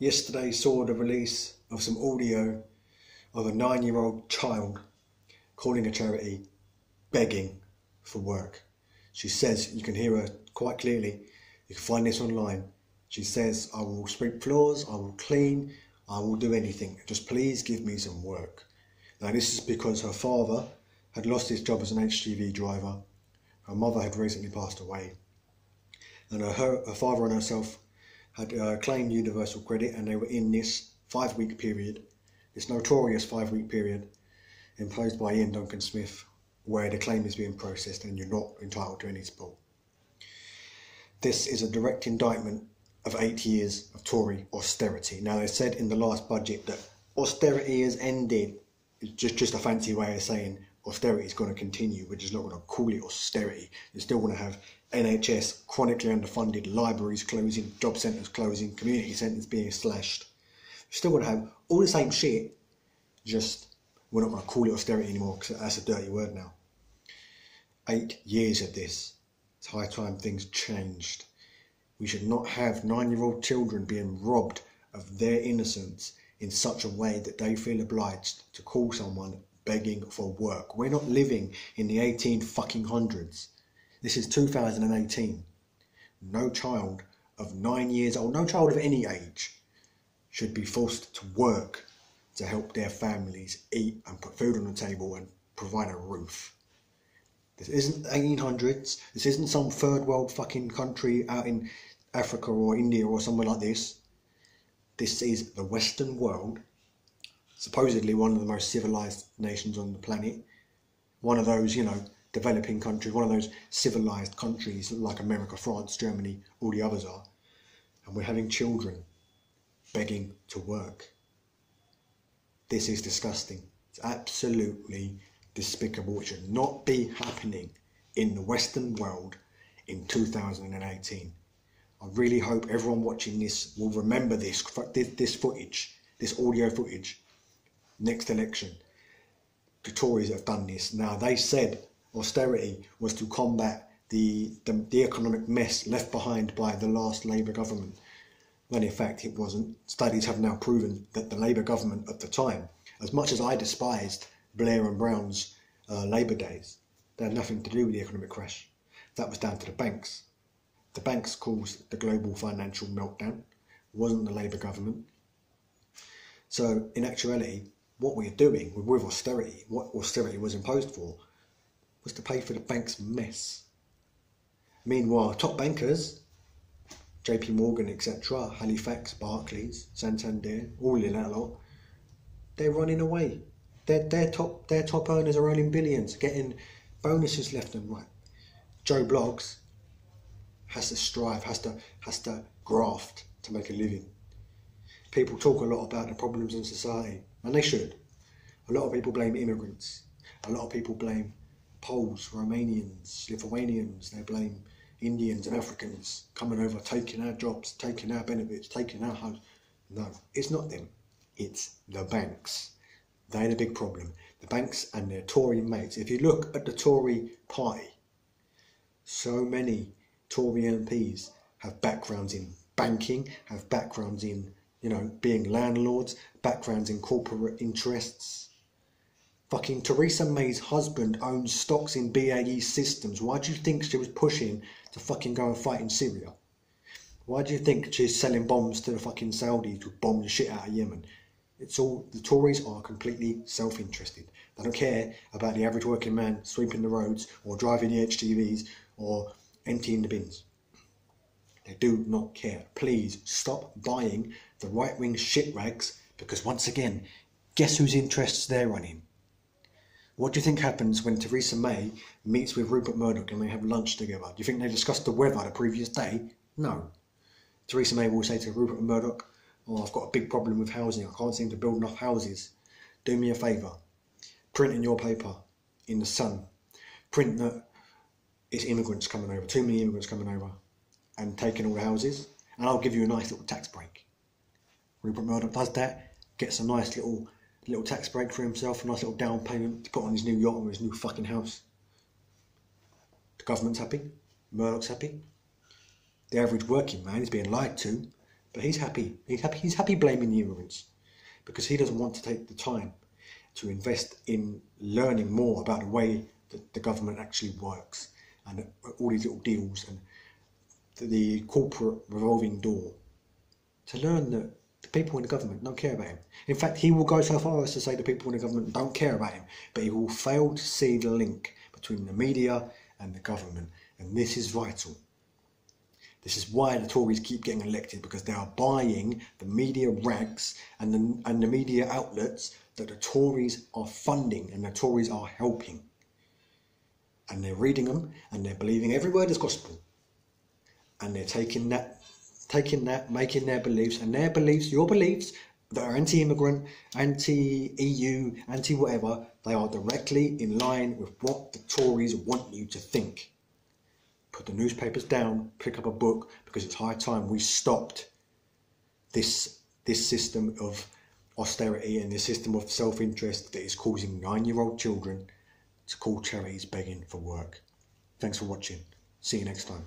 Yesterday saw the release of some audio of a 9-year-old child calling a charity, begging for work. She says, you can hear her quite clearly, you can find this online. She says, I will sweep floors, I will clean, I will do anything, just please give me some work. Now this is because her father had lost his job as an HGV driver, her mother had recently passed away, and her father and herself had claimed universal credit, and they were in this 5-week period, this notorious 5-week period imposed by Ian Duncan Smith, where the claim is being processed and you're not entitled to any support. This is a direct indictment of 8 years of Tory austerity. Now, they said in the last budget that austerity has ended. It's just a fancy way of saying austerity is going to continue. We're just not going to call it austerity. You're still going to have NHS chronically underfunded, libraries closing, job centres closing, community centres being slashed. You're still going to have all the same shit, just we're not going to call it austerity anymore because that's a dirty word now. 8 years of this. It's high time things changed. We should not have 9-year-old children being robbed of their innocence in such a way that they feel obliged to call someone begging for work. We're not living in the 1800s. This is 2018. No child of 9 years old, no child of any age, should be forced to work to help their families eat and put food on the table and provide a roof. This isn't 1800s. This isn't some third world fucking country out in Africa or India or somewhere like this. This is the Western world, supposedly one of the most civilized nations on the planet. One of those, developing countries, one of those civilized countries like America, France, Germany, all the others are. And we're having children begging to work. This is disgusting. It's absolutely despicable. It should not be happening in the Western world in 2018. I really hope everyone watching this will remember this footage, this audio footage, next election. The Tories have done this. Now, they said austerity was to combat the economic mess left behind by the last Labour government, when in fact it wasn't. Studies have now proven that the Labour government at the time, as much as I despised Blair and Brown's Labour days, they had nothing to do with the economic crash. That was down to the banks. The banks caused the global financial meltdown. It wasn't the Labour government. So in actuality, what we're doing with austerity, what austerity was imposed for, was to pay for the bank's mess. Meanwhile, top bankers, JP Morgan, etc., Halifax, Barclays, Santander, all in that lot, they're running away. Their top earners are earning billions, getting bonuses left and right. Joe Bloggs has to strive, has to graft to make a living. People talk a lot about the problems in society, and they should. A lot of people blame immigrants. A lot of people blame Poles, Romanians, Lithuanians. They blame Indians and Africans coming over, taking our jobs, taking our benefits, taking our homes. No, it's not them. It's the banks. They're the big problem. The banks and their Tory mates. If you look at the Tory party, so many Tory MPs have backgrounds in banking, have backgrounds in, being landlords, backgrounds in corporate interests. Fucking Theresa May's husband owns stocks in BAE Systems. Why do you think she was pushing to fucking go and fight in Syria? Why do you think she's selling bombs to the fucking Saudis to bomb the shit out of Yemen? It's all, the Tories are completely self-interested. They don't care about the average working man sweeping the roads or driving the HGVs or emptying the bins. They do not care. Please stop buying the right-wing shit rags, because once again, guess whose interests they're running? What do you think happens when Theresa May meets with Rupert Murdoch and they have lunch together? Do you think they discussed the weather the previous day? No. Theresa May will say to Rupert Murdoch, oh, I've got a big problem with housing. I can't seem to build enough houses. Do me a favour. Print in your paper, in the Sun, print that it's immigrants coming over, too many immigrants coming over and taking all the houses, and I'll give you a nice little tax break. Rupert Murdoch does that, gets a nice little tax break for himself, a nice little down payment to put on his new yacht or his new fucking house. The government's happy, Murdoch's happy. The average working man is being lied to But he's happy. He's happy blaming the immigrants because he doesn't want to take the time to invest in learning more about the way that the government actually works and all these little deals and the corporate revolving door, to learn that the people in the government don't care about him. In fact, he will go so far as to say the people in the government don't care about him, but he will fail to see the link between the media and the government, and this is vital. This is why the Tories keep getting elected, because they are buying the media rags and the media outlets that the Tories are funding and the Tories are helping. And they're reading them and they're believing every word is gospel. And they're taking that, making their beliefs, and their beliefs, your beliefs, that are anti-immigrant, anti-EU, anti-whatever, they are directly in line with what the Tories want you to think. Put the newspapers down, pick up a book, because it's high time we stopped this system of austerity and this system of self-interest that is causing 9-year-old children to call charities begging for work. Thanks for watching. See you next time.